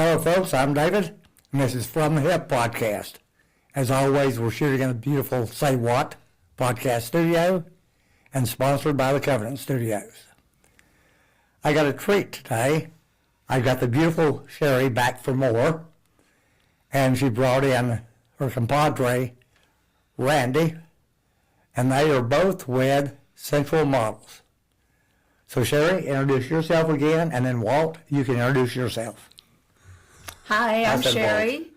Hello, folks. I'm David, and this is From the Hip podcast. As always, we're shooting in a beautiful Say What podcast studio and sponsored by the Covenant Studios. I got a treat today. I got the beautiful Sherry back for more, and she brought in her compadre, Randy, and they are both with Sinsual Models. So Sherry, introduce yourself again, and then Walt, you can introduce yourself. Hi, I'm Sherry.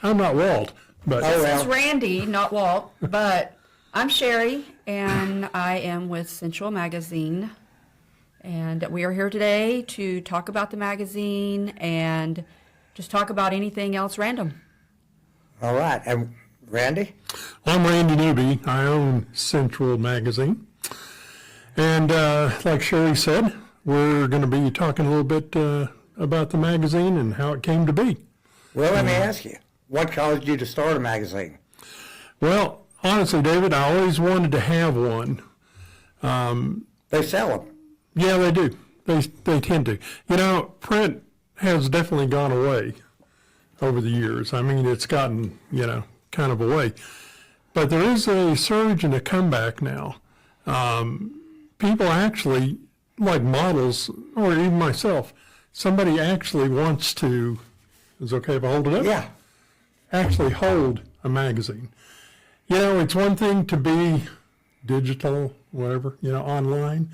I'm not Walt, but This is Randy, not Walt, but I'm Sherry, and I am with Sinsual Magazine. And we are here today to talk about the magazine and just talk about anything else random. All right, and Randy? I'm Randy Newby. I own Sinsual Magazine. And like Sherry said, we're going to be talking a little bit about the magazine and how it came to be. Well, let me ask you, what caused you to start a magazine? Well, honestly, David, I always wanted to have one. They sell them. Yeah, they do. They tend to. You know, print has definitely gone away over the years. I mean, it's gotten, kind of away. But there is a surge and a comeback now. People actually, like models, or even myself, somebody actually wants to, is it okay if I hold it up? Yeah. Actually hold a magazine. It's one thing to be digital, whatever, online,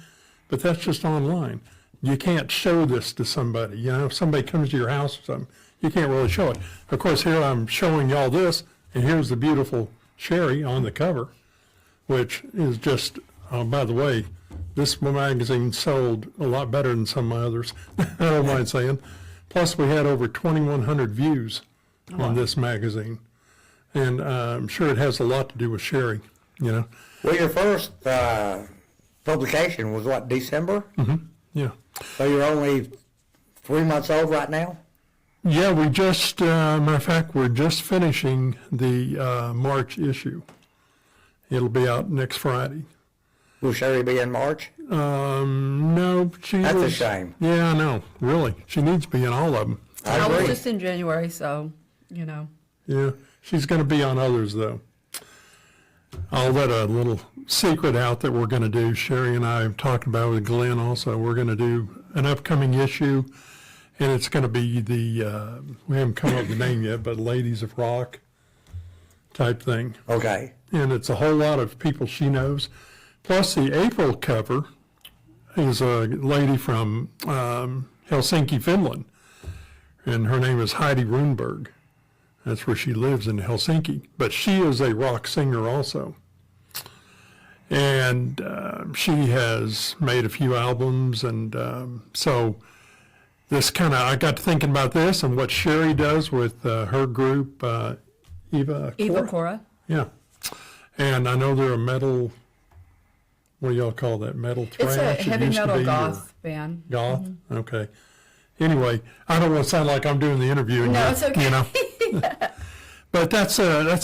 but that's just online. You can't show this to somebody. If somebody comes to your house or something, you can't really show it. Of course, here I'm showing y'all this, and here's the beautiful Sherry on the cover, which is just, by the way, this magazine sold a lot better than some of my others. I don't mind saying. Plus, we had over 2,100 views on this magazine. And I'm sure it has a lot to do with Sherry, Well, your first publication was what, December? Mm-hmm. Yeah. So you're only 3 months old right now? Yeah, we just, matter of fact, we're just finishing the March issue. It'll be out next Friday. Will Sherry be in March? No, That's a shame. Yeah, I know, really. She needs to be in all of them. I was agree. just in January, so, Yeah, she's going to be on others, though. I'll let a little secret out that we're going to do. Sherry and I have talked about it with Glenn also. We're going to do an upcoming issue, and it's going to be the, we haven't come up with the name yet, but Ladies of Rock type thing. Okay. And it's a whole lot of people she knows. Plus, the April cover is a lady from Helsinki, Finland, and her name is Heidi Runberg. That's where she lives, in Helsinki. But she is a rock singer also. And she has made a few albums, and so this I got to thinking about this and what Sherry does with her group, Eva Cora. Yeah. And I know they're a metal, what do y'all call that, metal thrash? It's a It heavy used to metal be, goth band. Goth? Okay. Anyway, I don't want to sound like I'm doing the interview. No, it's okay. But that's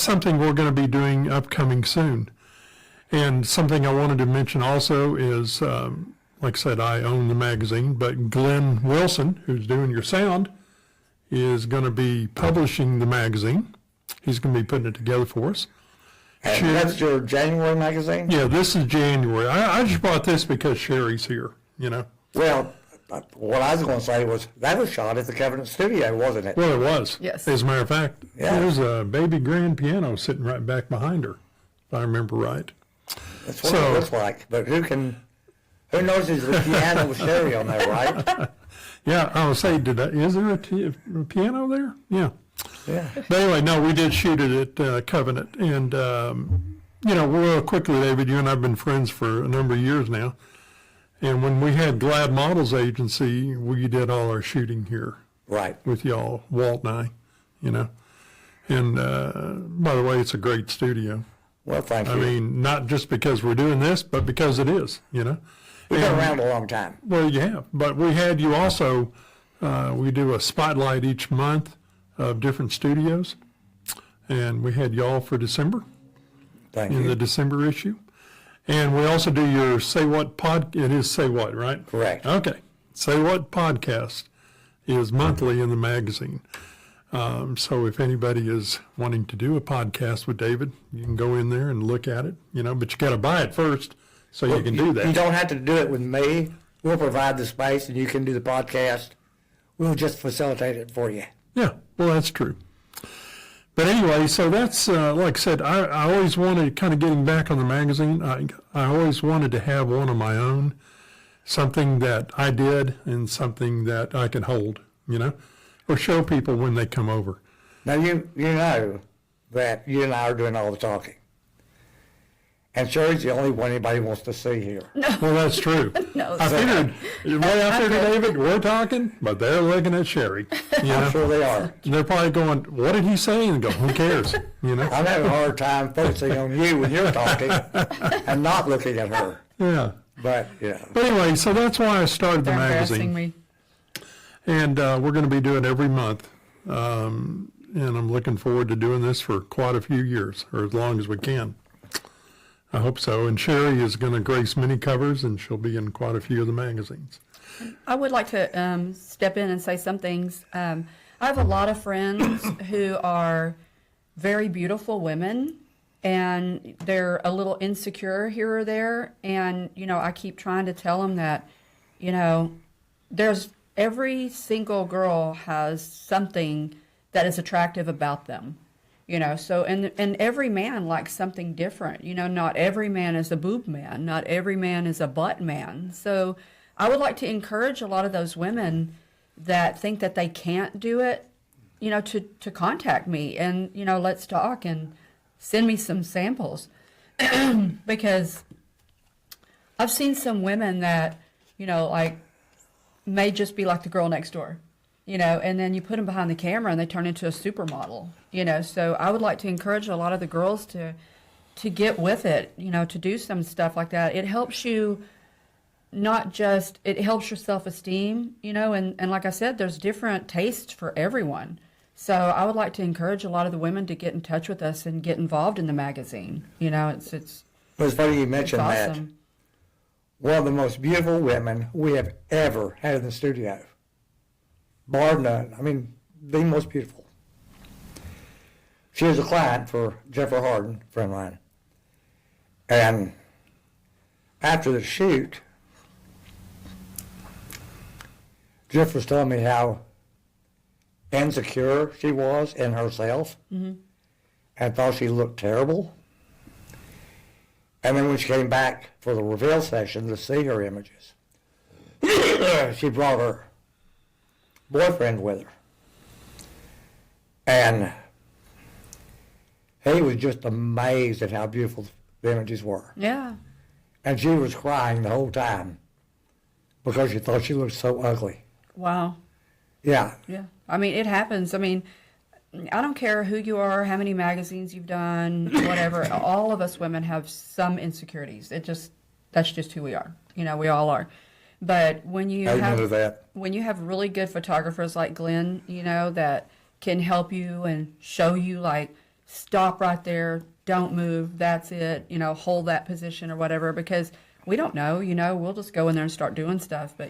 something we're going to be doing upcoming soon. And something I wanted to mention also is, like I said, I own the magazine, but Glenn Wilson, who's doing your sound, is going to be publishing the magazine. He's going to be putting it together for us. And that's your January magazine? Yeah, this is January. I just bought this because Sherry's here, Well, what I was going to say was that was shot at the Covenant Studio, wasn't it? Well, it was. Yes. As a matter of fact, Yeah. there's a baby grand piano sitting right back behind her, if I remember right. That's what it looks like. But who knows there's a piano with Sherry on there, right? Yeah, I was saying, is there a piano there? Yeah. Yeah. But anyway, no, we did shoot it at Covenant. And, real quickly, David, you and I have been friends for a number of years now. And when we had Glad Models Agency, we did all our shooting here. Right. With y'all, Walt and I, And by the way, it's a great studio. Well, thank you. I mean, not just because we're doing this, but because it is, We've been around a long time. Well, you have. But we had you also, we do a spotlight each month of different studios. And we had y'all for December. Thank in you. the December issue. And we also do your Say What it is Say What, right? Correct. Okay. Say What podcast. is monthly in the magazine. So if anybody is wanting to do a podcast with David, you can go in there and look at it, but you got to buy it first so you can do that. You don't have to do it with me. We'll provide the space and you can do the podcast. We'll just facilitate it for you. Yeah, well, that's true. But anyway, so that's, like I said, I always wanted, kind of getting back on the magazine, I always wanted to have one of my own, something that I did and something that I can hold, or show people when they come over. Now, you know that you and I are doing all the talking. And Sherry's the only one anybody wants to see here. Well, that's true. No, I figured, right after David, we're talking, but they're looking at Sherry. I'm sure they are. They're probably going, what did he say? And go, who cares? I'm having a hard time focusing on you when you're talking and not looking at her. Yeah. But, yeah. But anyway, so that's why I started the They're magazine. embarrassing me. And we're going to be doing it every month. And I'm looking forward to doing this for quite a few years, or as long as we can. I hope so. And Sherry is going to grace many covers, and she'll be in quite a few of the magazines. I would like to step in and say some things. I have a lot of friends who are very beautiful women, and they're a little insecure here or there. And, I keep trying to tell them that, there's every single girl has something that is attractive about them. So, and every man likes something different. Not every man is a boob man. Not every man is a butt man. So I would like to encourage a lot of those women that think that they can't do it, to contact me and, let's talk and send me some samples. Because I've seen some women that, may just be like the girl next door. And then you put them behind the camera and they turn into a supermodel, So I would like to encourage a lot of the girls to get with it, to do some stuff like that. It helps you it helps your self-esteem, and like I said, there's different tastes for everyone. So I would like to encourage a lot of the women to get in touch with us and get involved in the magazine. It's funny you mentioned that. awesome. One of the most beautiful women we have ever had in the studio. Bar none. I mean, the most beautiful. She was a client for Jennifer Harden, a friend of mine. And after the shoot, Jeff was telling me how insecure she was in herself and thought she looked terrible. And then when she came back for the reveal session to see her images, she brought her boyfriend with her. And he was just amazed at how beautiful the images were. Yeah. And she was crying the whole time because she thought she looked so ugly. Wow. Yeah. Yeah. I mean, it happens. I mean, I don't care who you are, how many magazines you've done, whatever. All of us women have some insecurities. That's just who we are. We all are. But when you when you have really good photographers like Glenn, that can help you and show you, like, stop right there, don't move, that's it, hold that position or whatever, because we don't know, we'll just go in there and start doing stuff. But,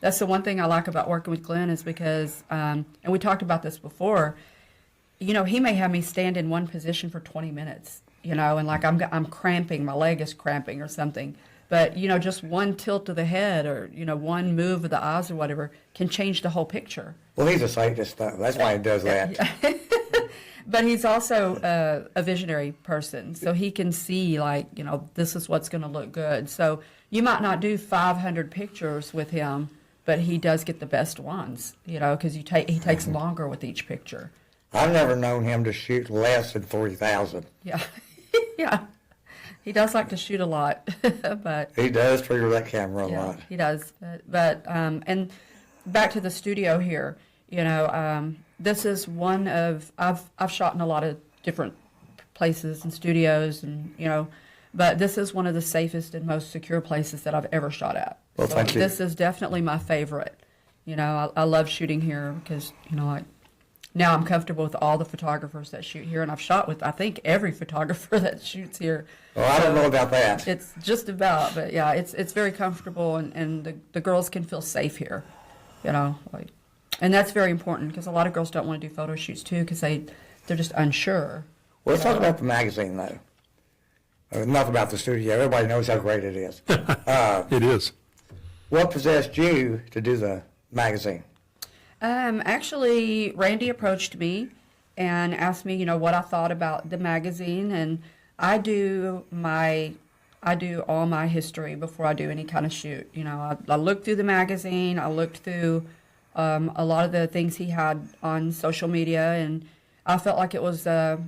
that's the one thing I like about working with Glenn is because, and we talked about this before, he may have me stand in one position for 20 minutes, and like I'm cramping, my leg is cramping or something. But, just one tilt of the head or, one move of the eyes or whatever can change the whole picture. Well, he's a scientist, though. That's why he does that. But he's also a visionary person, so he can see, like, this is what's going to look good. So you might not do 500 pictures with him, but he does get the best ones, because he takes longer with each picture. I've never known him to shoot less than 3,000. Yeah. Yeah. He does like to shoot a lot, but he does trigger that camera a lot. He does. But and back to the studio here, this is one of I've shot in a lot of different places and studios, and but this is one of the safest and most secure places that I've ever shot at. Well, so thank you. This is definitely my favorite. I love shooting here because like. Now I'm comfortable with all the photographers that shoot here, and I've shot with, I think, every photographer that shoots here. Well, I don't know about that. It's just about, but yeah, it's very comfortable, and the girls can feel safe here, like. And that's very important because a lot of girls don't want to do photo shoots too because they're just unsure. Well, let's talk about the magazine, though. Enough about the studio. Everybody knows how great it is. It is. What possessed you to do the magazine? Actually, Randy approached me and asked me, what I thought about the magazine, and I do all my history before I do any kind of shoot. I looked through the magazine. I looked through a lot of the things he had on social media, and I felt like it was a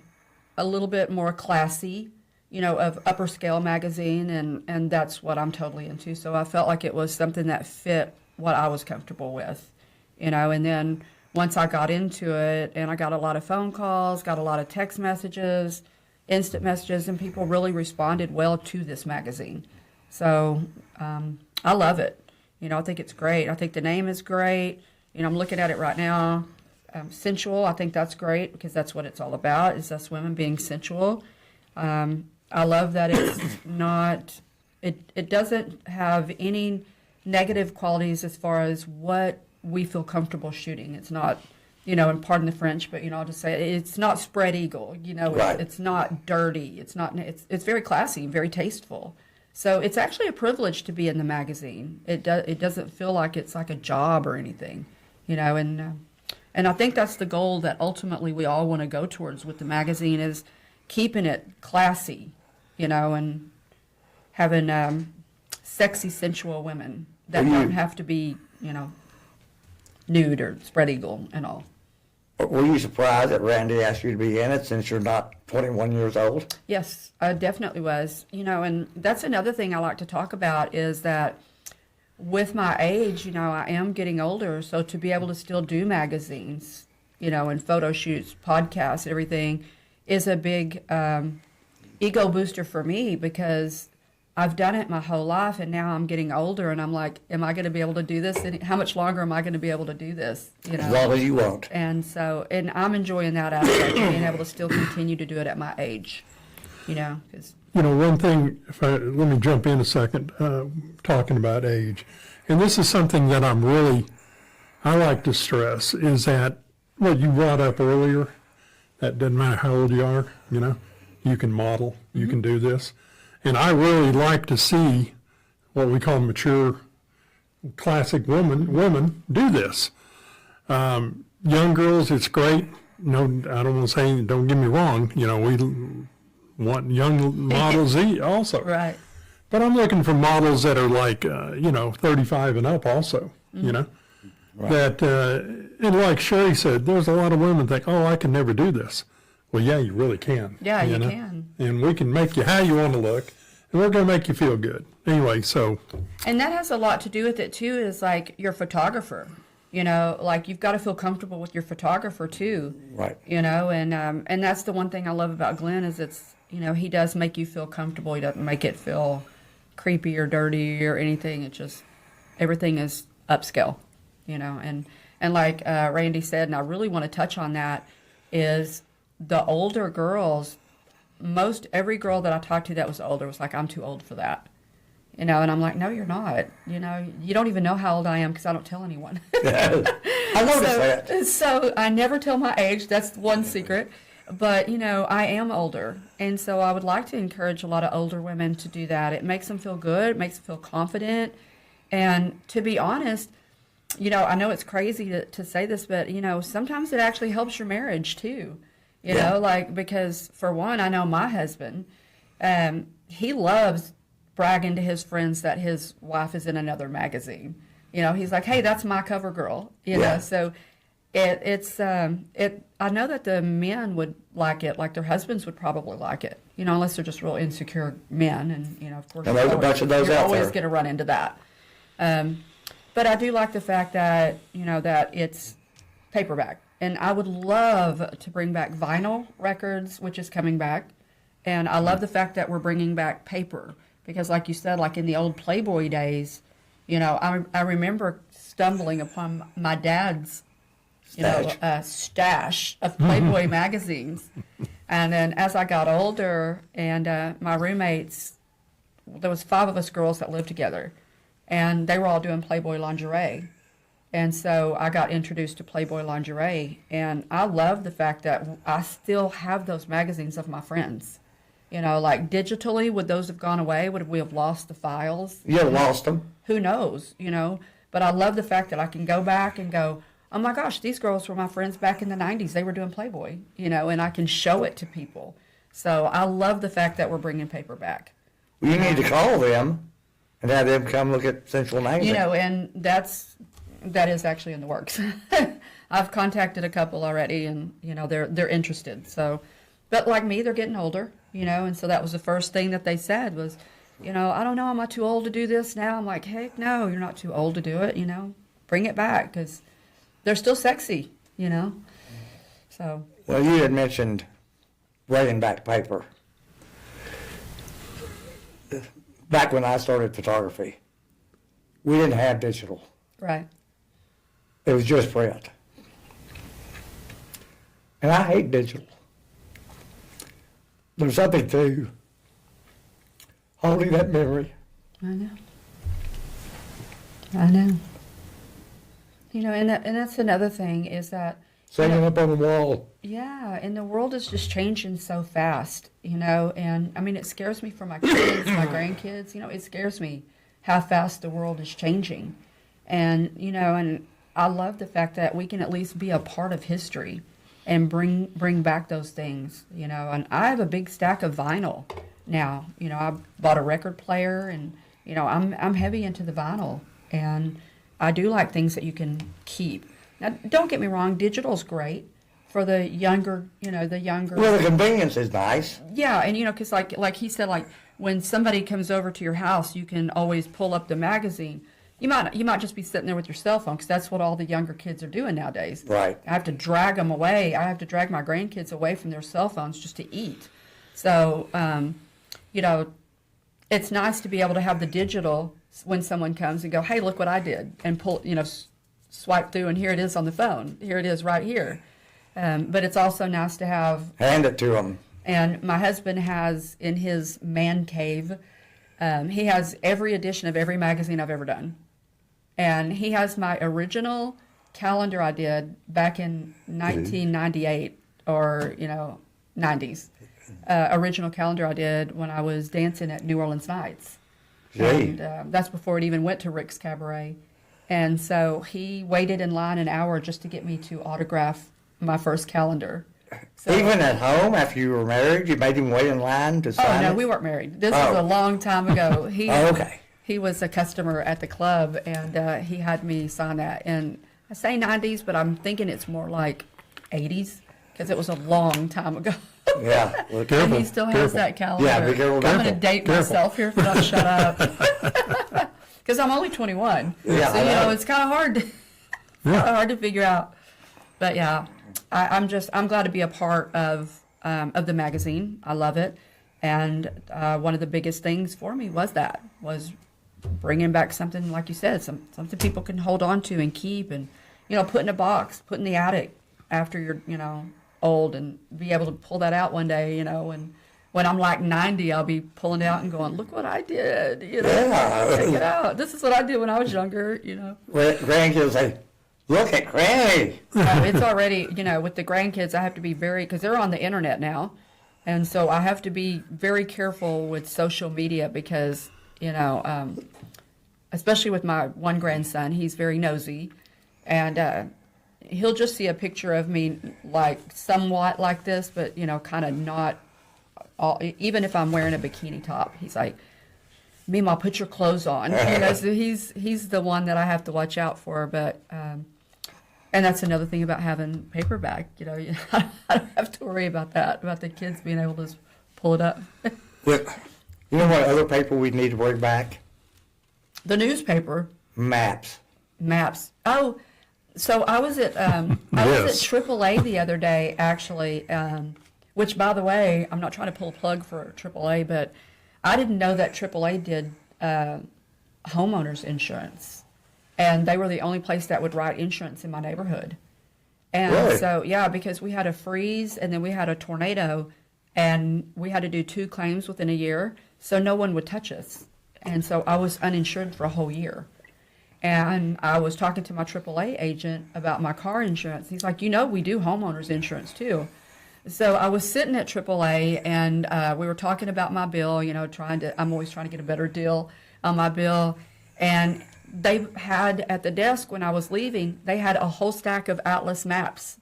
little bit more classy, of upper scale magazine, and that's what I'm totally into. So I felt like it was something that fit what I was comfortable with, and then once I got into it, and I got a lot of phone calls, got a lot of text messages, instant messages, and people really responded well to this magazine. So I love it. I think it's great. I think the name is great. I'm looking at it right now. Sensual, I think that's great because that's what it's all about, is us women being sensual. I love that it's not, it doesn't have any negative qualities as far as what we feel comfortable shooting. It's not, and pardon the French, but, I'll just say it's not spread eagle, Right. it's not dirty. It's very classy, very tasteful. So it's actually a privilege to be in the magazine. It doesn't feel like it's like a job or anything, and I think that's the goal that ultimately we all want to go towards with the magazine is keeping it classy, and having sexy, sensual women that don't have to be, nude or spread eagle and all. Were you surprised that Randy asked you to be in it since you're not 21 years old? Yes, I definitely was. And that's another thing I like to talk about is that with my age, I am getting older, so to be able to still do magazines, and photo shoots, podcasts, everything, is a big ego booster for me because I've done it my whole life, and now I'm getting older, and I'm like, am I going to be able to do this? And how much longer am I going to be able to do this? As long as you won't. And so, and I'm enjoying that aspect of being able to still continue to do it at my age, 'cause One thing, let me jump in a second, talking about age. And this is something that I like to stress, is that what you brought up earlier, that doesn't matter how old you are, you can model, you can do this. And I really like to see what we call mature, classic women do this. Young girls, it's great. No, I don't want to say, don't get me wrong, we want young models also. right. But I'm looking for models that are like, 35 and up also, Right. That, and like Sherry said, there's a lot of women think, oh, I can never do this. Well, yeah, you really can. Yeah, you know? can. And we can make you how you want to look, and we're going to make you feel good. Anyway, so. And that has a lot to do with it, too, is like your photographer. Like you've got to feel comfortable with your photographer, too. Right. And that's the one thing I love about Glenn is it's, he does make you feel comfortable. He doesn't make it feel creepy or dirty or anything. It just, everything is upscale, and like Randy said, and I really want to touch on that, is the older girls, every girl that I talked to that was older was like, I'm too old for that. And I'm like, no, you're not. You don't even know how old I am because I don't tell anyone. I noticed that. So I never tell my age. That's one secret. But, I am older. And so I would like to encourage a lot of older women to do that. It makes them feel good. It makes them feel confident. And to be honest, I know it's crazy to say this, but, sometimes it actually helps your marriage too. Because for one, I know my husband, he loves bragging to his friends that his wife is in another magazine. He's like, hey, that's my cover girl. So I know that the men would like it, like their husbands would probably like it, unless they're just real insecure men. And, of course, And there's a bunch of those you're out always there. going to run into that. But I do like the fact that, that it's paperback. And I would love to bring back vinyl records, which is coming back. And I love the fact that we're bringing back paper. Because like you said, like in the old Playboy days, I remember stumbling upon my dad's, stash of Playboy magazines. And then as I got older and my roommates, there was 5 of us girls that lived together. And they were all doing Playboy lingerie. And so I got introduced to Playboy lingerie, and I love the fact that I still have those magazines of my friends. You know, like digitally, would those have gone away? Would we have lost the files? You lost them. Who knows, you know? But I love the fact that I can go back and go, oh my gosh, these girls were my friends back in the 90s. They were doing Playboy, you know, and I can show it to people. So I love the fact that we're bringing paper back. Well, you need to call them and have them come look at Sinsual Magazine. You know, and that is actually in the works. I've contacted a couple already, and you know they're interested. So, but like me, they're getting older, you know, and so that was the first thing that they said was, you know, I don't know, am I too old to do this now? I'm like, heck no, you're not too old to do it. You know, bring it back because they're still sexy, you know. So. Well, you had mentioned bringing back paper. Back when I started photography, we didn't have digital. Right. It was just print. And I hate digital. There's something to holding that memory. I know. I know. You know, and that's another thing is that. Hanging up on the wall. Yeah, and the world is just changing so fast, you know, and I mean, it scares me for my kids, my grandkids, you know, it scares me how fast the world is changing. And, you know, and I love the fact that we can at least be a part of history and bring back those things, you know, and I have a big stack of vinyl now, you know, I bought a record player and, you know, I'm heavy into the vinyl and I do like things that you can keep. Now, don't get me wrong, digital's great for the younger, you know, the younger. Well, the convenience is nice. Yeah, and, you know, because like he said, like, when somebody comes over to your house, you can always pull up the magazine. You might just be sitting there with your cell phone because that's what all the younger kids are doing nowadays. Right. I have to drag them away. I have to drag my grandkids away from their cell phones just to eat. So, you know, it's nice to be able to have the digital when someone comes and go, hey, look what I did, and pull, you know, swipe through, and here it is on the phone. Here it is right here. But it's also nice to have. Hand it to them. And my husband has in his man cave, he has every edition of every magazine I've ever done. And he has my original calendar I did back in 1998 or, you know, 90s. Original calendar I did when I was dancing at New Orleans Nights. Gee. And that's before it even went to Rick's Cabaret. And so he waited in line an hour just to get me to autograph my first calendar. So, Even at home, after you were married, you made him wait in line to sign oh, no, it? we weren't married. This was a long time ago. Okay. He was a customer at the club, and he had me sign that. And I say 90s, but I'm thinking it's more like 80s because it was a long time ago. Yeah. Well, And careful. he still has Careful. that calendar. Yeah, be careful. I'm going to Careful. date Careful. myself here if I don't shut up. Because I'm only 21. Yeah, So, I you know, know. it's kind of hard to figure out. But, yeah, I'm glad to be a part of the magazine. I love it. And one of the biggest things for me was bringing back something, like you said, something people can hold on to and keep and, you know, put in a box, put in the attic after you're, you know, old and be able to pull that out one day, you know, and when I'm like 90, I'll be pulling it out and going, look what I did, you know, Yeah. check it out. This is what I did when I was younger, you know. Grandkids say, look at Granny. It's already, you know, with the grandkids, I have to be because they're on the internet now. And so I have to be very careful with social media because, you know, especially with my one grandson, he's very nosy. And he'll just see a picture of me like somewhat like this, but, you know, kind of not. Even if I'm wearing a bikini top, he's like, "Meemaw, put your clothes on." You know, so he's the one that I have to watch out for. But and that's another thing about having paperback. You know, I don't have to worry about that, about the kids being able to just pull it up. Look, you know what other paper we need to bring back? The newspaper. Maps. Oh, so I was at Yes. AAA the other day actually. Which, by the way, I'm not trying to pull a plug for AAA, but I didn't know that AAA did homeowners insurance. And they were the only place that would write insurance in my neighborhood. And Really? so, yeah, because we had a freeze and then we had a tornado and we had to do 2 claims within a year, so no one would touch us. And so I was uninsured for a whole year. And I was talking to my AAA agent about my car insurance. He's like, we do homeowners insurance too. So I was sitting at AAA, and we were talking about my bill, I'm always trying to get a better deal on my bill. And they had at the desk when I was leaving, they had a whole stack of Atlas maps,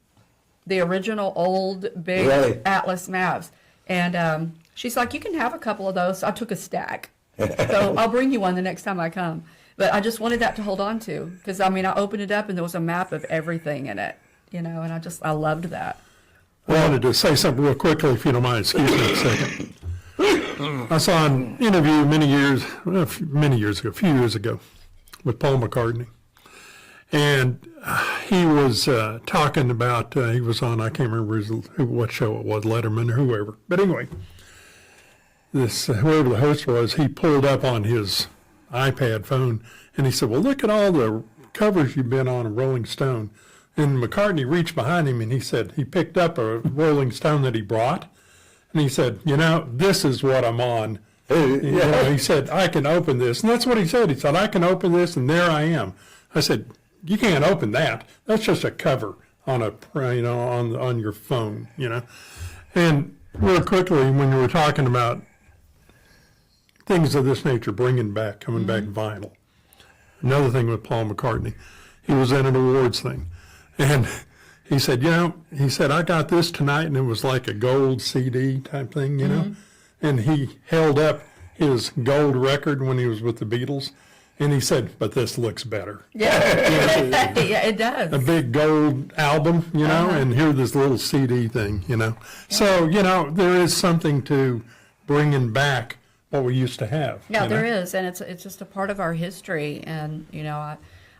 the original old big Really? Atlas maps. And she's like, you can have a couple of those. So I took a stack. So I'll bring you one the next time I come. But I just wanted that to hold on to, because I opened it up and there was a map of everything in it, and I loved that. I wanted to say something real quickly, if you don't mind. Excuse me a second. I saw an interview a few years ago, with Paul McCartney. And he was talking about, he was on, I can't remember what show it was, Letterman or whoever. But anyway, whoever the host was, he pulled up on his iPad phone, and he said, well, look at all the covers you've been on Rolling Stone. And McCartney reached behind him, and he said, he picked up a Rolling Stone that he brought, and he said, this is what I'm on. He said, I can open this. And that's what he said. He said, I can open this, and there I am. I said, you can't open that. That's just a cover on on your phone, And real quickly, when you were talking about things of this nature, coming back vinyl. Another thing with Paul McCartney, he was in an awards thing, and he said, I got this tonight, and it was like a gold CD type thing, and he held up his gold record when he was with the Beatles, and he said, but this looks better. Yeah, yeah, it does. A big gold album, and here's this little CD thing, So, there is something to bringing back what we used to have. Yeah, there is, and it's just a part of our history. And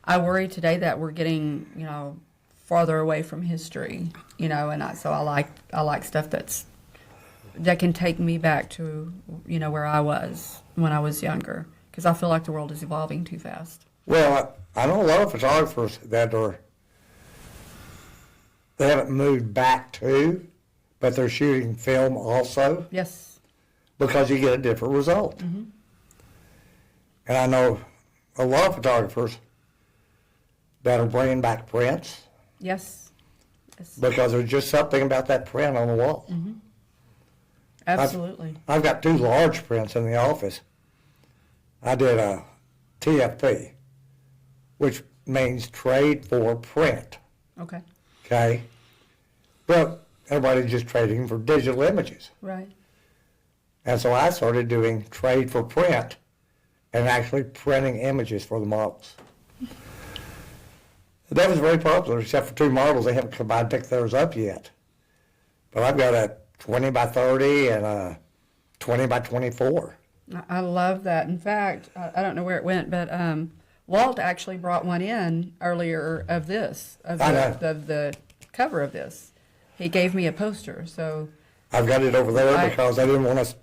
I worry today that we're getting farther away from history. And I like stuff that can take me back to where I was when I was younger, because I feel like the world is evolving too fast. Well, I know a lot of photographers that they haven't moved back to, but they're shooting film also. Yes. Because you get a different result. Mm-hmm. And I know a lot of photographers that are bringing back prints. Yes. Because there's just something about that print on the wall. Mm-hmm. Absolutely. I've got 2 large prints in the office. I did a TFP, which means trade for print. Okay. Okay? But everybody's just trading for digital images. Right. And so I started doing trade for print and actually printing images for the models. That was very popular, except for 2 models. They haven't come by and picked theirs up yet. But I've got a 20 by 30 and a 20 by 24. I love that. In fact, I don't know where it went, but Walt actually brought one in earlier of this, of the cover of this. He gave me a poster, so... I've got it over there because I didn't want us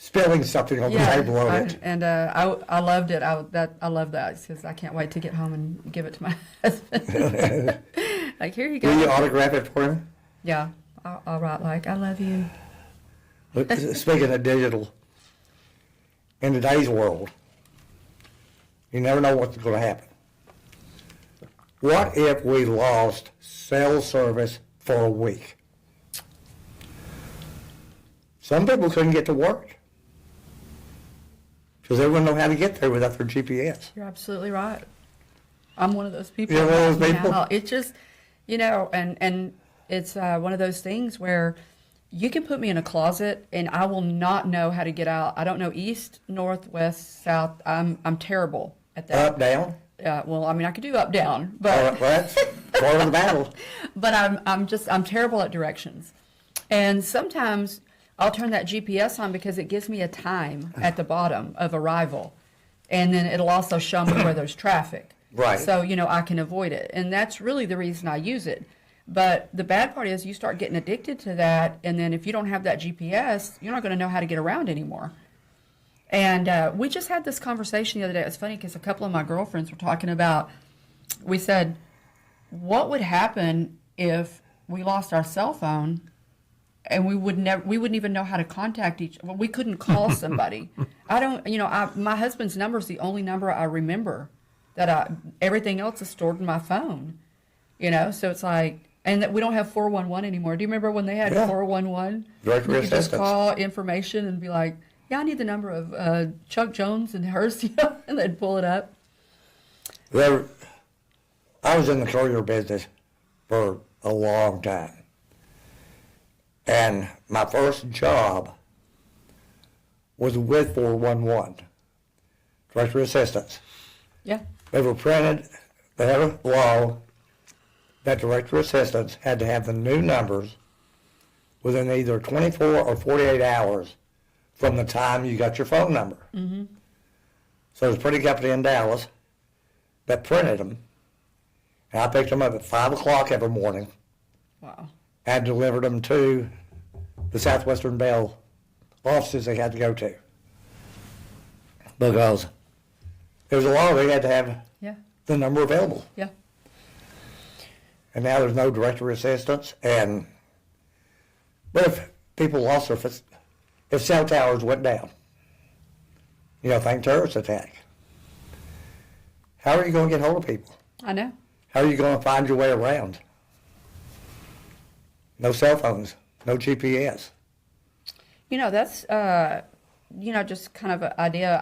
spilling something on the table of it. And I loved it. I love that because I can't wait to get home and give it to my husband. Like, here you go. Will you autograph it for him? Yeah, I'll write like, I love you. Speaking of digital, in today's world, you never know what's going to happen. What if we lost cell service for a week? Some people couldn't get to work because they wouldn't know how to get there without their GPS. You're absolutely right. I'm one of those people. You're one of those people? Now. It's just, and it's one of those things where you can put me in a closet and I will not know how to get out. I don't know east, north, west, south. I'm terrible at that. Up, down? Well, I could do up, down, but that's part of the battle. But I'm terrible at directions, and sometimes I'll turn that GPS on because it gives me a time at the bottom of arrival, and then it'll also show me where there's traffic. Right. So I can avoid it, and that's really the reason I use it. But the bad part is you start getting addicted to that, and then if you don't have that GPS, you're not going to know how to get around anymore. And we just had this conversation the other day. It's funny because a couple of my girlfriends were talking about, we said, what would happen if we lost our cell phone and we wouldn't even know how to contact we couldn't call somebody. My husband's number is the only number I remember that everything else is stored in my phone, so it's like, and that we don't have 411 anymore. Do you remember when they had Yeah. 411? Directory You could just assistance. call information and be like, yeah, I need the number of Chuck Jones and hers, and they'd pull it up. I was in the courier business for a long time. And my first job was with 411, directory assistance. Yeah. They were printed, they had a law that directory assistants had to have the new numbers within either 24 or 48 hours from the time you got your phone number. Mm-hmm. So there's a printing company in Dallas that printed them, and I picked them up at 5 o'clock every morning Wow. and delivered them to the Southwestern Bell offices they had to go to. Because there was a law they had to have Yeah. the number available. Yeah. And now there's no directory assistance. But if people lost their, if cell towers went down, think terrorist attack, how are you going to get hold of people? I know. How are you going to find your way around? No cell phones, no GPS. That's just kind of an idea.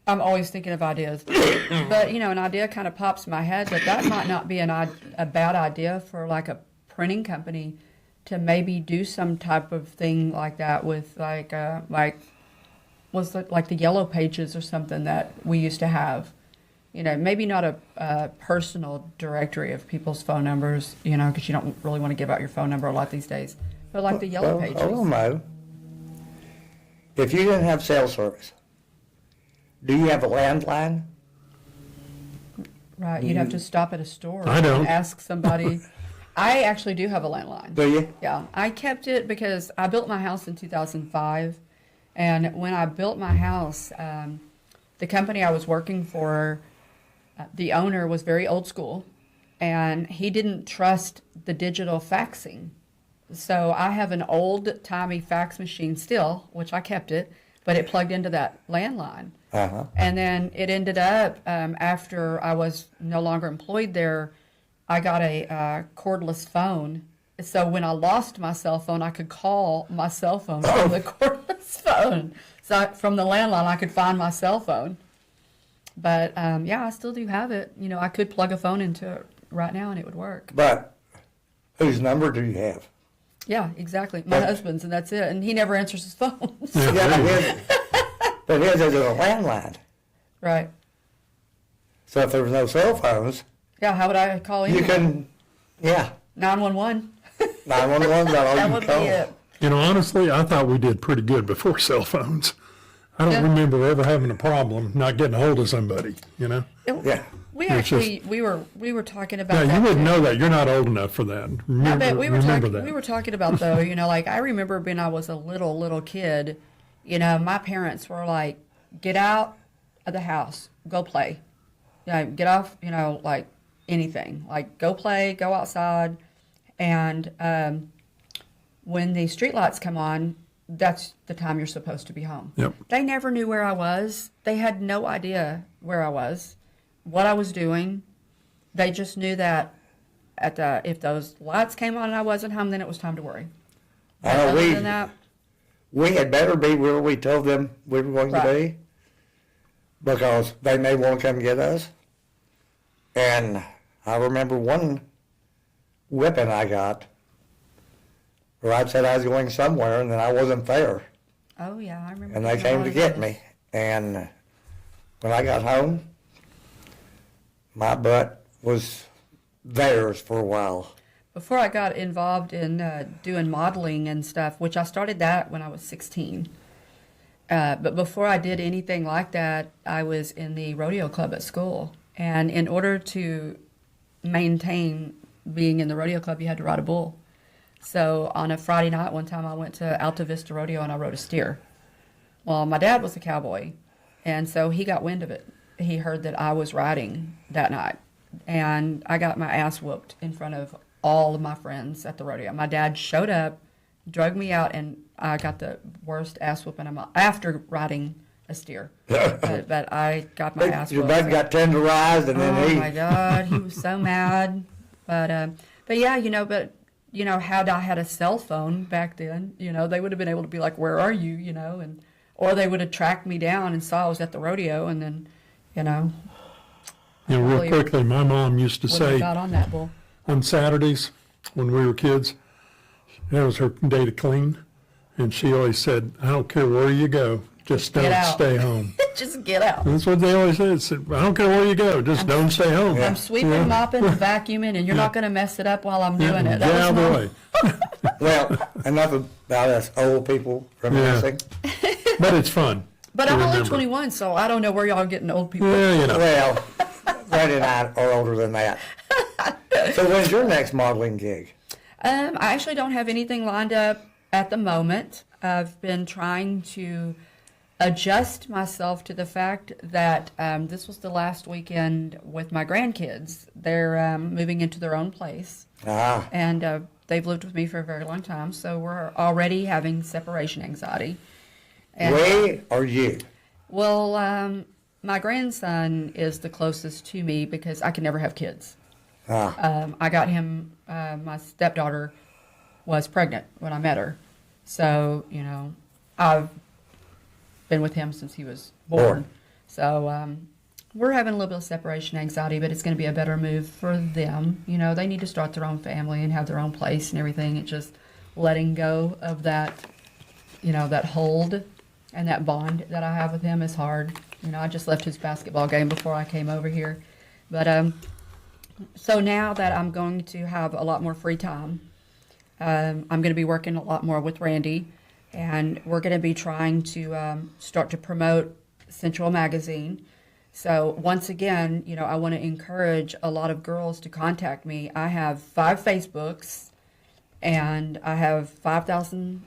I'm always thinking of ideas, but an idea kind of pops in my head that might not be a bad idea for like a printing company to maybe do some type of thing like that with like the yellow pages or something that we used to have. Maybe not a personal directory of people's phone numbers, because you don't really want to give out your phone number a lot these days. But like the yellow pages. I don't know. If you didn't have cell service, do you have a landline? Right, you'd have to stop at a store I don't. and ask somebody. I actually do have a landline. Do you? Yeah, I kept it because I built my house in 2005, and when I built my house, the company I was working for, the owner was very old school, and he didn't trust the digital faxing. So I have an old-timey fax machine still, which I kept it, but it plugged into that landline. Uh-huh. And then it ended up, after I was no longer employed there, I got a cordless phone. So when I lost my cell phone, I could call my cell phone from the cordless phone. So from the landline, I could find my cell phone. But I still do have it. I could plug a phone into it right now and it would work. But whose number do you have? Yeah, exactly. My husband's, and that's it. And he never answers his phone. But his is a landline. Right. So if there was no cell phones, Yeah, how would I call you anyone? can, 911. 911 is not all That you would can be call. it. Honestly, I thought we did pretty good before cell phones. I don't Yeah. remember ever having a problem not getting a hold of somebody, Yeah. We It's actually we were talking about Yeah, that. you wouldn't too. know that. You're not old enough for that. I Remember, bet we were remember talking. that. We were talking about though. Like I remember when I was a little kid. My parents were like, "Get out of the house, go play. Get off. Like anything. Like go play, go outside." And when the street lights come on, that's the time you're supposed to be home. Yep. They never knew where I was. They had no idea where I was, what I was doing. They just knew that if those lights came on and I wasn't home, then it was time to worry. But I know other than that, we had better be where we told them we were going to Right. be, because they may want to come get us. And I remember one whipping I got where I said I was going somewhere and then I wasn't there. oh yeah, I remember. And they getting a came lot to of get those. me. And when I got home, my butt was theirs for a while. Before I got involved in doing modeling and stuff, which I started that when I was 16. But before I did anything like that, I was in the rodeo club at school. And in order to maintain being in the rodeo club, you had to ride a bull. So on a Friday night, one time I went to Alta Vista Rodeo and I rode a steer. Well, my dad was a cowboy, and so he got wind of it. He heard that I was riding that night, and I got my ass whooped in front of all of my friends at the rodeo. My dad showed up, drug me out, and I got the worst ass whooping after riding a steer. But I got my ass Your whooped. bud got tenderized, and then Oh my God, he was so mad. But yeah, had I had a cell phone back then, they would have been able to be like, "Where are you?" Or they would have tracked me down and saw I was at the rodeo, and then, Real Probably quickly, my mom used to would have say got on that bull. on Saturdays when we were kids, that was her day to clean. And she always said, I don't care where you go, just Get don't out." stay home. Just get out. That's what they always said. I don't care where you go, just don't stay home. I'm sweeping, mopping, vacuuming, and you're not going to mess it up while I'm doing it. Get out of the way. Well, enough about us old people reminiscing. But it's fun. But to I'm only remember. 21, so I don't know where y'all are getting old people. Yeah, Well, Randy and I are older than that. So when's your next modeling gig? I actually don't have anything lined up at the moment. I've been trying to adjust myself to the fact that this was the last weekend with my grandkids. They're moving into their own place, and they've lived with me for a very long time, so we're already having separation anxiety. And, We or you? well, my grandson is the closest to me because I can never have kids. I got him, my stepdaughter was pregnant when I met her. So, I've been with him since he was born. So, we're having a little bit of separation anxiety, but it's going to be a better move for them. They need to start their own family and have their own place and everything. It's just letting go of that, that hold and that bond that I have with him is hard. I just left his basketball game before I came over here. But, so now that I'm going to have a lot more free time, I'm going to be working a lot more with Randy, and we're going to be trying to start to promote Sinsual Magazine. So once again, I want to encourage a lot of girls to contact me. I have 5 Facebooks, and I have 5,000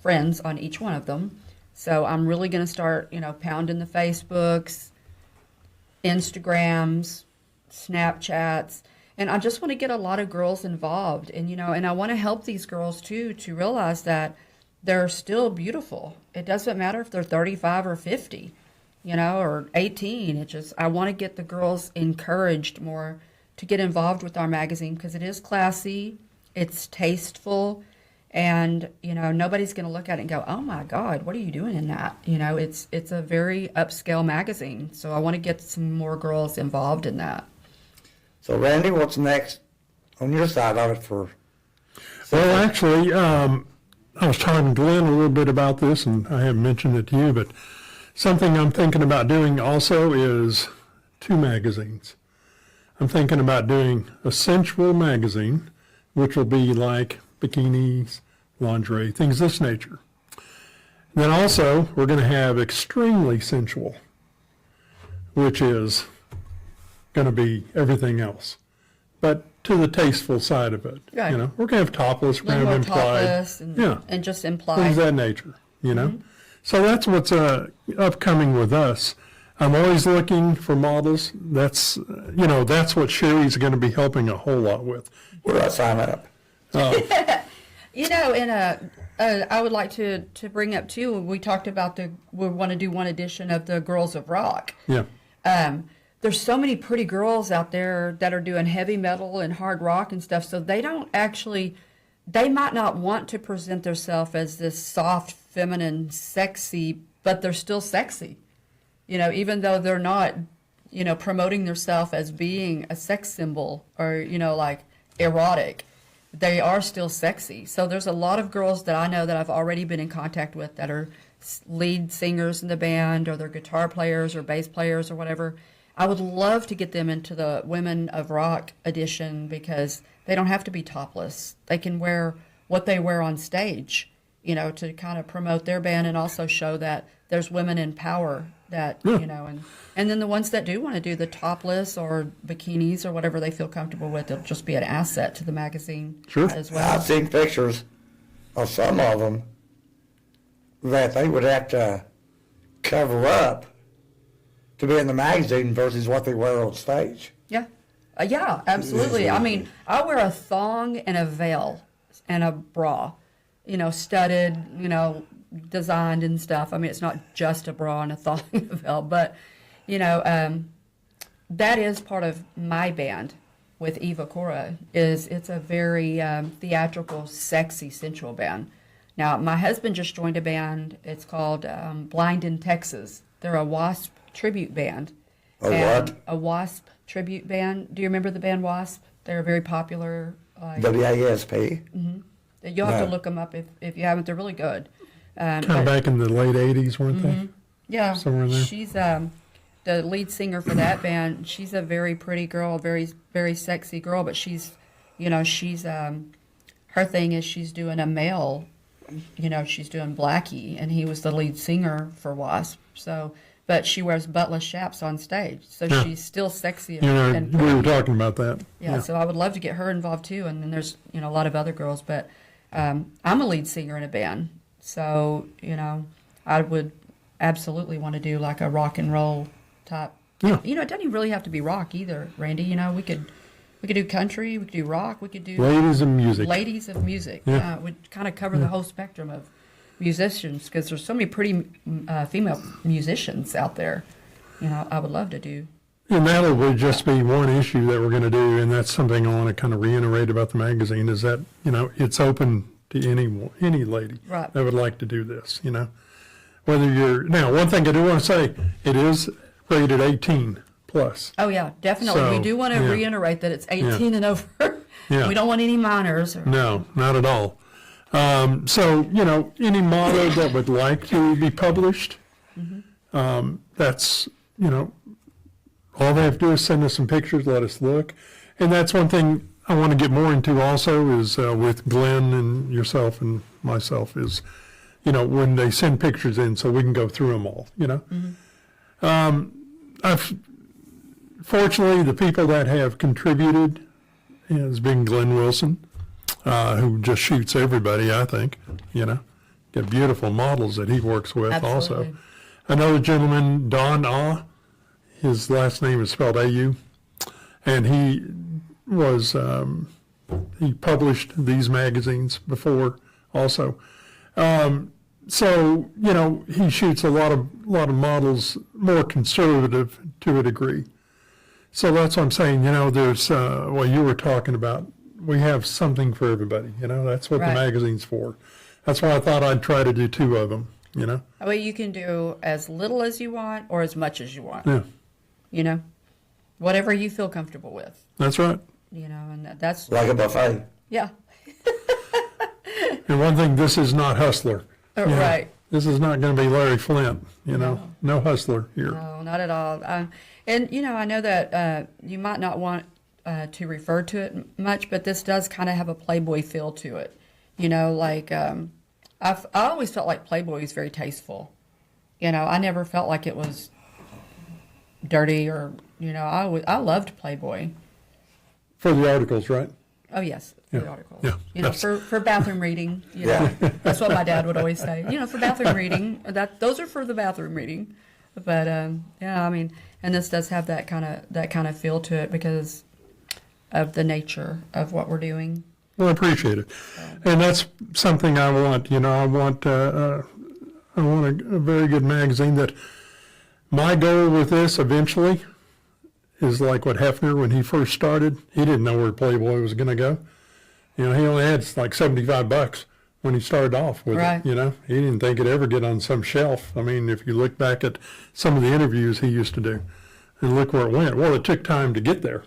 friends on each one of them. So I'm really going to start, pounding the Facebooks, Instagrams, Snapchats, and I just want to get a lot of girls involved. And, and I want to help these girls, too, to realize that they're still beautiful. It doesn't matter if they're 35 or 50, or 18. I want to get the girls encouraged more to get involved with our magazine because it is classy, it's tasteful, and, nobody's going to look at it and go, oh, my God, what are you doing in that? It's a very upscale magazine. So I want to get some more girls involved in that. So Randy, what's next on your side of it for? Well, actually, I was talking to Glenn a little bit about this, and I haven't mentioned it to you, but something I'm thinking about doing also is 2 magazines. I'm thinking about doing a Sensual magazine, which will be like bikinis, lingerie, things of this nature. And then also, we're going to have Extremely Sensual, which is going to be everything else, but to the tasteful side of it. Right. We're going to have topless, A we're little going to more have implied. topless and just Things implied. of that nature, So that's what's upcoming with us. I'm always looking for models. That's what Sherry's going to be helping a whole lot with. Where do I sign up? I would like to bring up too. We talked about we want to do one edition of the Girls of Rock. Yeah. There's so many pretty girls out there that are doing heavy metal and hard rock and stuff. So they might not want to present themselves as this soft, feminine, sexy, but they're still sexy. Even though they're not, promoting themselves as being a sex symbol or, like erotic, they are still sexy. So there's a lot of girls that I know that I've already been in contact with that are lead singers in the band, or they're guitar players or bass players or whatever. I would love to get them into the Women of Rock edition because they don't have to be topless. They can wear what they wear on stage, to kind of promote their band and also show that there's women in power that, and then the ones that do want to do the topless or bikinis or whatever they feel comfortable with, it'll just be an asset to the magazine as well. I've seen pictures of some of them that they would have to cover up to be in the magazine versus what they wear on stage. Yeah. Yeah, absolutely. I mean, I wear a thong and a veil and a bra, studded, designed and stuff. I mean, it's not just a bra and a thong and a belt, but, that is part of my band with Eva Cora. It's a very theatrical, sexy, sensual band. Now, my husband just joined a band. It's called Blind in Texas. They're a WASP tribute band. What? A WASP tribute band. Do you remember the band WASP? They're very popular. WASP? You'll have No. to look them up if you haven't. They're really good. Kind of back in the late 80s, weren't they? Yeah, somewhere in there. she's the lead singer for that band. She's a very pretty girl, very very sexy girl. But she's her thing is she's doing a male. She's doing Blackie, and he was the lead singer for Wasp. So, but she wears buttless chaps on stage, so Yeah. she's still sexy You know, and we were pretty. talking about that. Yeah, so I would love to get her involved too. And then there's a lot of other girls, but I'm a lead singer in a band, so I would absolutely want to do like a rock and roll type. Yeah. It doesn't even really have to be rock either, Randy. We could do country, we could do rock, we could do Ladies and music. ladies of music. Yeah. It would kind of cover the whole spectrum of musicians because there's so many pretty female musicians out there. I would love to do. And that'll would just be one issue that we're going to do, and that's something I want to kind of reiterate about the magazine is that, it's open to any lady Right. that would like to do this, Whether now, one thing I do want to say, it is rated 18 plus. Oh yeah, definitely. So, We do want to yeah. reiterate that it's 18 and over. Yeah. We don't want any minors. No, not at all. So, any model that would like to be published, that's, all they have to do is send us some pictures, let us look. And that's one thing I want to get more into also is with Glenn and yourself and myself is, when they send pictures in so we can go through them all, Fortunately, the people that have contributed has been Glenn Wilson, who just shoots everybody, I think, Got beautiful models that he works with also. Absolutely. Another gentleman, Don Ah, his last name is spelled A-U, and he was, he published these magazines before also. So, he shoots a lot of models more conservative to a degree. So that's what I'm saying, there's, you were talking about, we have something for everybody, that's what Right. the magazine's for. That's why I thought I'd try to do 2 of them, Well, you can do as little as you want or as much as you want. Yeah, Whatever you feel comfortable with. that's right. And that's Like a buffet. yeah. And one thing, this is not Hustler. Right. This is not going to be Larry Flint, no Hustler here. No, not at all. And I know that you might not want to refer to it much, but this does kind of have a Playboy feel to it. I always felt like Playboy was very tasteful. I never felt like it was dirty or I loved Playboy. For the articles, right? Oh yes, the Yeah. articles. Yeah. For bathroom reading. That's what my dad would always say. For bathroom reading. Those are for the bathroom reading. But and this does have that kind of feel to it because of the nature of what we're doing. Well, I appreciate it. And that's something I want, I want a very good magazine that my goal with this eventually is like what Hefner, when he first started, he didn't know where Playboy was going to go. He only had like $75 when he started off with Right. it, He didn't think it'd ever get on some shelf. I mean, if you look back at some of the interviews he used to do and look where it went. Well, it took time to get there,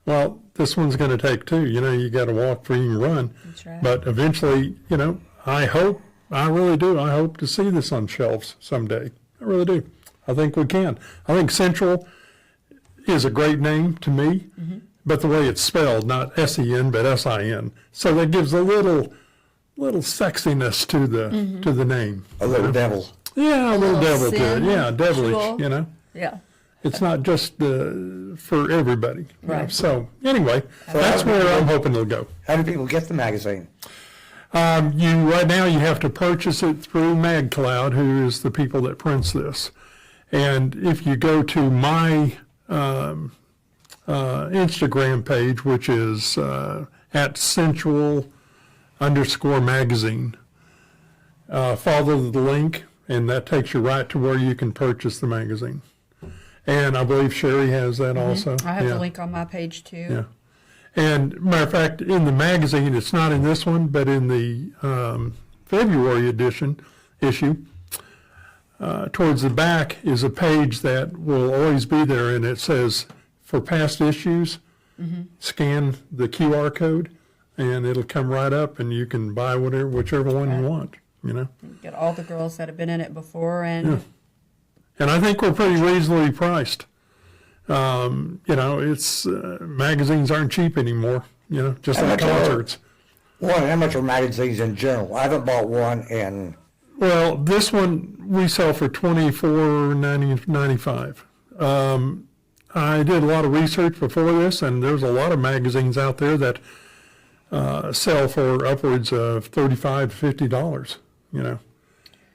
Well, this one's going to take 2. You got to walk before you can run. That's right. But eventually, I really do. I hope to see this on shelves someday. I really do. I think we can. I think Central is a great name to me, but the way it's spelled, not S-E-N, but S-I-N. So that gives a little sexiness to the name. A little devil. Yeah, a little devil to it. sin, Yeah, devilish, ritual. Yeah. It's not just for everybody. Right. So anyway, that's where I'm hoping it'll go. How do people get the magazine? Right now you have to purchase it through MagCloud, who is the people that prints this. And if you go to my Instagram page, which is at Sinsual _magazine. Follow the link, and that takes you right to where you can purchase the magazine. And I believe Sherry has that also. I have Yeah. the link on my page too. Yeah. And matter of fact, in the magazine, it's not in this one, but in the February issue, towards the back is a page that will always be there, and it says, for past issues, scan the QR code, and it'll come right up, and you can buy whichever one you want, you know. Get all the girls that have been in it before, and Yeah. And I think we're pretty reasonably priced. You know, it's magazines aren't cheap anymore, you know, just like concerts. How much are magazines in general? I haven't bought one in. Well, this one we sell for $24.95. I did a lot of research before this, and there's a lot of magazines out there that sell for upwards of $35 to $50. You know,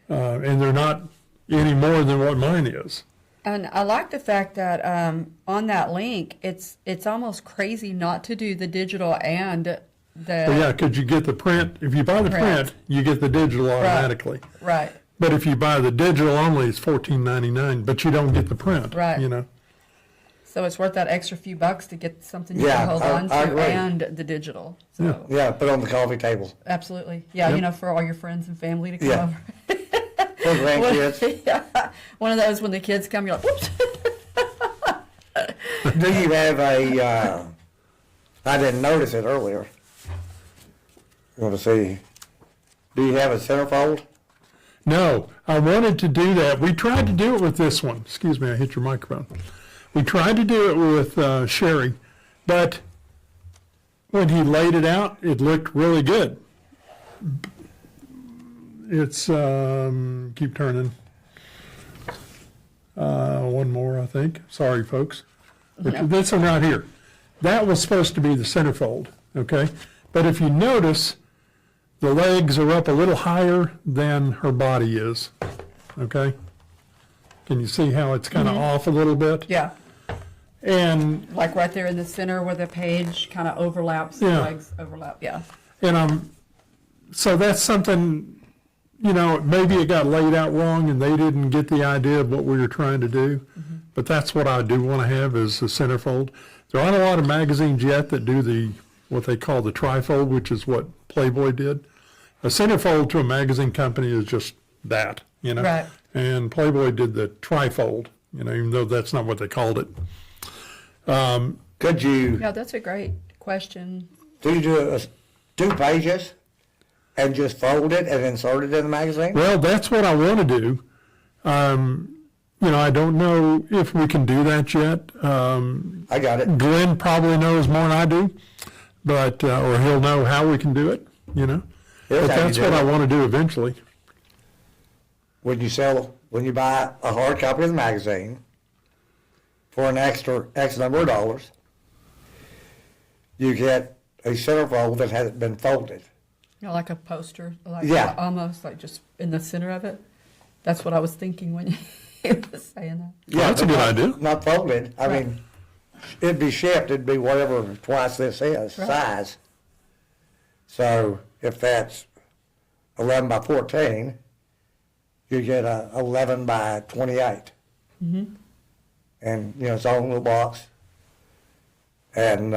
and they're not any more than what mine is. And I like the fact that on that link, it's almost crazy not to do the digital and the But yeah, because you get the print. If you buy the print, you get the digital automatically. Right. But if you buy the digital only, it's $14.99. But you don't get the print. Right. You know. So it's worth that extra few bucks to get something you Yeah, can hold on to I agree. and the digital. So Yeah, put on the coffee table. absolutely, yeah, Yep. you know, for all your friends and family to come Yeah. over. For grandkids. Yeah. One of those when the kids come, you're like, whoops. Do you have a, I didn't notice it earlier. You want to see, do you have a centerfold? No, I wanted to do that. We tried to do it with this one. Excuse me, I hit your microphone. We tried to do it with Sherry, but when he laid it out, it looked really good. It's, keep turning. One more, I think. Sorry, folks. This one right here. That was supposed to be the centerfold, okay? But if you notice, the legs are up a little higher than her body is, okay? Can you see how it's kind of off a little bit? Yeah, And like right there in the center where the page kind of overlaps, the Yeah. legs overlap. Yeah. so that's something, you know, maybe it got laid out wrong and they didn't get the idea of what we were trying to do. But that's what I do want to have is the centerfold. There aren't a lot of magazines yet that do what they call the trifold, which is what Playboy did. A centerfold to a magazine company is just that, you know. Right. And Playboy did the trifold, you know, even though that's not what they called it. Could you, Yeah, that's a great question. do you do 2 pages and just fold it and insert it in the magazine? Well, that's what I want to do. You know, I don't know if we can do that yet. I got it. Glenn probably knows more than I do, but or he'll know how we can do it, you know. Here's But how you that's do what it. I want to do eventually. When you buy a hard copy of the magazine for an extra X number of dollars, you get a centerfold that hasn't been folded. You know, like a poster, like Yeah. almost like just in the center of it. That's what I was thinking when you were saying that. Yeah, that's a but good not- idea. Not folded. I Right. mean, it'd be shipped, it'd be whatever twice this is, Right. size. So if that's 11 by 14, you get a 11 by 28. And, you know, it's all in a little box. And,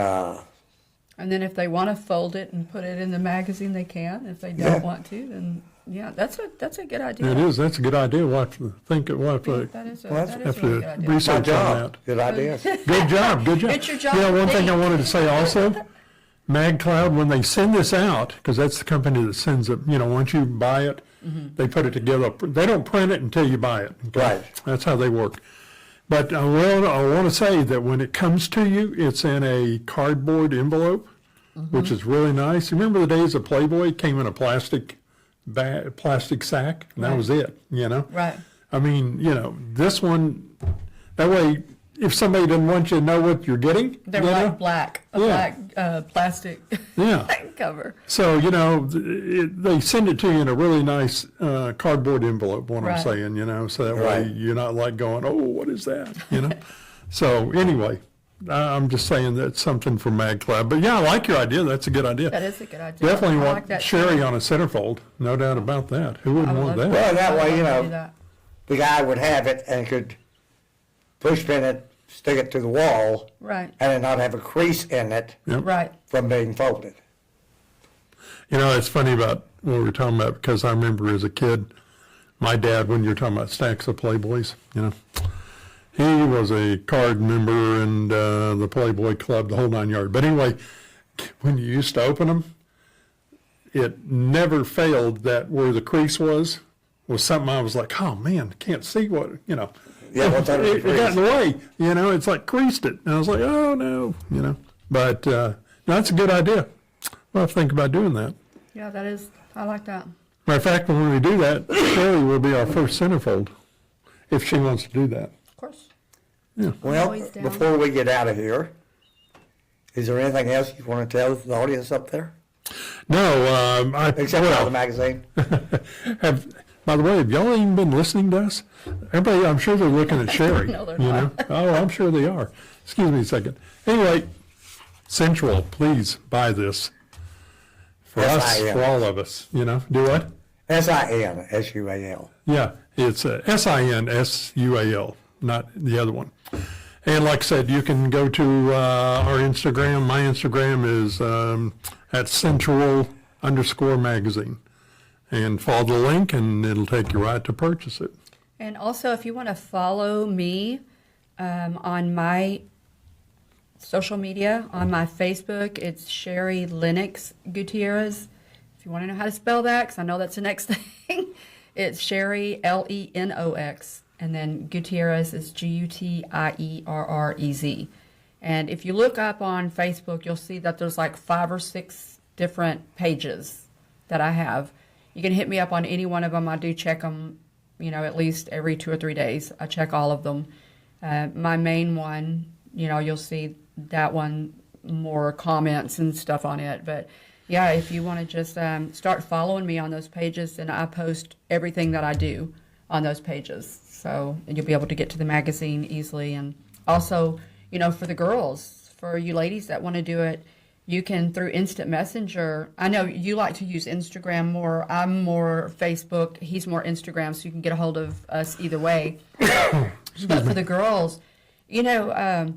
And then if they want to fold it and put it in the magazine, they can. If they don't Yeah. want to, then yeah, that's a good idea. It is. That's a good idea. We'll have to think. We'll have to, That is a, Well, that is have a really to good idea. my research on job. that. Good ideas. Good job. Good job. It's your job. You know, one thing I Thank wanted to say also, MagCloud, when they send this out, because that's the company that sends it, you know, once you buy it, they put it together. They don't print it until you buy it. okay? Right. That's how they work. But I want to say that when it comes to you, it's in a cardboard envelope, which is really nice. You remember the days of Playboy? It came in a plastic sack, and that Right. was it, you know? Right. I mean, you know, this one, that way, if somebody doesn't want you to know what you're getting, They're you know? like black, a Yeah. black plastic Yeah. cover. So, you know, they send it to you in a really nice cardboard envelope, what I'm Right. saying, you know, so that way Right. you're not like going, oh, what is that, you know? So anyway, I'm just saying that's something for Mag Club. But yeah, I like your idea. That's a good idea. That is a good idea. Definitely I want like that Sherry too. on a centerfold. No doubt about that. Who I wouldn't would want love that? Well, that I would way, love you to do know, that. the guy would have it and could push pin it, stick it to the wall, Right, and it not have a crease in it Yep. right. from being folded. You know, it's funny about what we were talking about because I remember as a kid, my dad, when you're talking about stacks of Playboys, you know, he was a card member and the Playboy Club, the whole 9 yards. But anyway, when you used to open them, it never failed that where the crease was something I was like, oh man, can't see what, you know. Yeah, what's under the it got in the crease? way, you know, it's like creased it. And I was like, oh no, you know. But no, that's a good idea. Well, think about doing that. Yeah, that is, I like that. Matter of fact, when we do that, Sherry will be our first centerfold, if she wants to do that. Of course. Well, always down. before we get out of here, is there anything else you want to tell the audience up there? No, Except for the magazine? By the way, have y'all even been listening to us? Everybody, I'm sure they're looking at Sherry. No, they're you not. know? Oh, I'm sure they are. Excuse me a second. Anyway, Sensual, please buy this. For us, S-I-N. for all of us, you know. Do what? Sinsual. Yeah, it's Sinsual, not the other one. And like I said, you can go to our Instagram. My Instagram is at sensual_magazine. And follow the link, and it'll take you right to purchase it. And also, if you want to follow me on my social media, on my Facebook, it's Sherry Lennox Gutierrez. If you want to know how to spell that, because I know that's the next thing, it's Sherry Lenox, and then Gutierrez is Gutierrez. And if you look up on Facebook, you'll see that there's like 5 or 6 different pages that I have. You can hit me up on any one of them. I do check them, you know, at least every 2 or 3 days. I check all of them. My main one, you know, you'll see that one, more comments and stuff on it. But yeah, if you want to just start following me on those pages, then I post everything that I do on those pages. So you'll be able to get to the magazine easily. And also, you know, for the girls, for you ladies that want to do it, you can through Instant Messenger. I know you like to use Instagram more. I'm more Facebook. He's more Instagram, so you can get a hold of us either way. But for the girls, you know,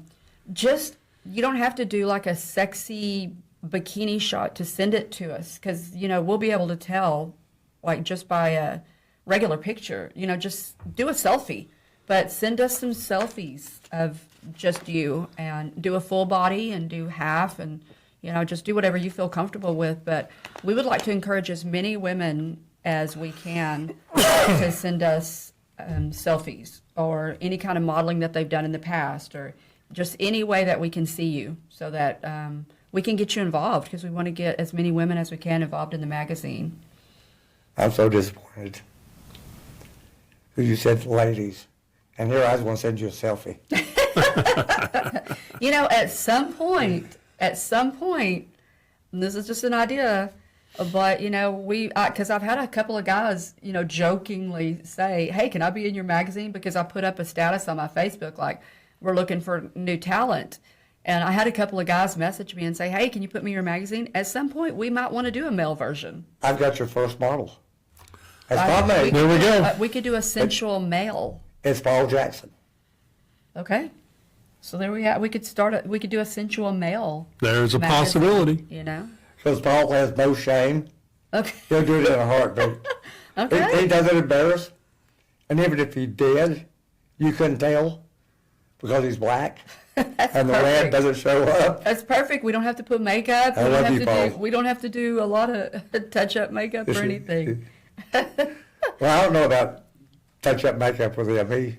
just you don't have to do like a sexy bikini shot to send it to us, because, you know, we'll be able to tell, like, just by a regular picture. You know, just do a selfie. But send us some selfies of just you, and do a full body and do half, and you know, just do whatever you feel comfortable with. But we would like to encourage as many women as we can to send us selfies or any kind of modeling that they've done in the past, or just any way that we can see you, so that we can get you involved, because we want to get as many women as we can involved in the magazine. I'm so disappointed. Because you said ladies. And here I was going to send you a selfie. You know, at some point, and this is just an idea, but, you know, because I've had a couple of guys, you know, jokingly say, hey, can I be in your magazine? Because I put up a status on my Facebook, like, we're looking for new talent. And I had a couple of guys message me and say, hey, can you put me in your magazine? At some point, we might want to do a male version. I've got your first model. That's not me. There we go. We could do a sensual male. It's Paul Jackson. Okay. So there we are. We could do a sensual male. There's a magazine, possibility. You know? Because Paul has no shame. Okay. He'll do it in a heartbeat. Okay. He doesn't embarrass. And even if he did, you couldn't tell because he's black. And the red perfect. doesn't show up. That's perfect. We don't have to put makeup. I love you, Paul. We don't have to do a lot of touch-up makeup or anything. Well, I don't know about touch-up makeup with him.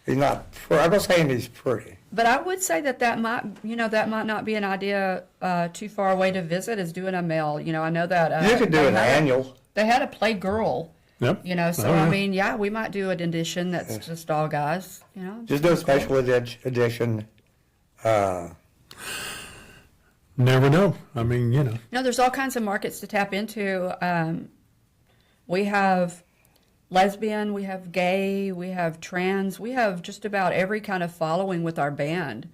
He's not. I'm not saying he's pretty. But I would say that might not be an idea too far away to visit, is doing a male. You know, I know that You could do an annual. They had a Playgirl. Yep. You know, so Oh, yeah. I mean, yeah, we might do an edition that's just all guys. You know, Just do a special edition. Never know. I mean, you know. You know, there's all kinds of markets to tap into. We have lesbian, we have gay, we have trans, we have just about every kind of following with our band.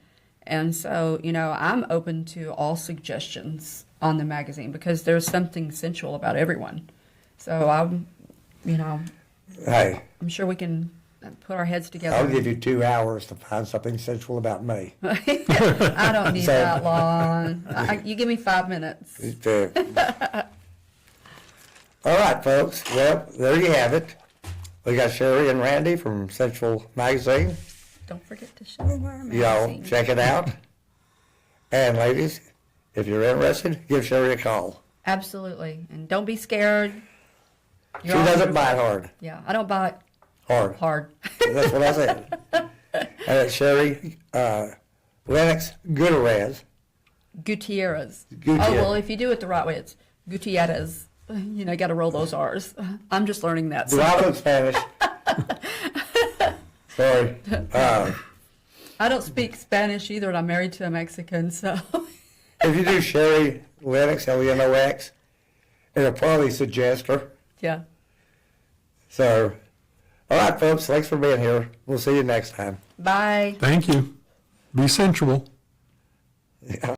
And so, I'm open to all suggestions on the magazine because there's something sensual about everyone. So Hey, I'm sure we can put our heads together. I'll give you 2 hours to find something sensual about me. I don't need So- that long. You give me 5 minutes. All right, folks. Well, there you have it. We got Sherry and Randy from Sinsual Magazine. Don't forget to show our magazine. Y'all check it out. And ladies, if you're interested, give Sherry a call. Absolutely. And don't be scared. She doesn't bite hard. Yeah, I don't bite Hard. hard. That's what I said. And it's Sherry Lennox Gutierrez. Gutierrez. Gutierrez. Oh, well, if you do it the right way, it's Gutierrez. You got to roll those R's. I'm just learning that. Do I look Spanish? Sorry. I don't speak Spanish either, and I'm married to a Mexican, so. If you do Sherry Lennox, Lenox, it'll probably suggest her. Yeah. So, all right, folks, thanks for being here. We'll see you next time. Bye. Thank you. Be sensual. Yeah.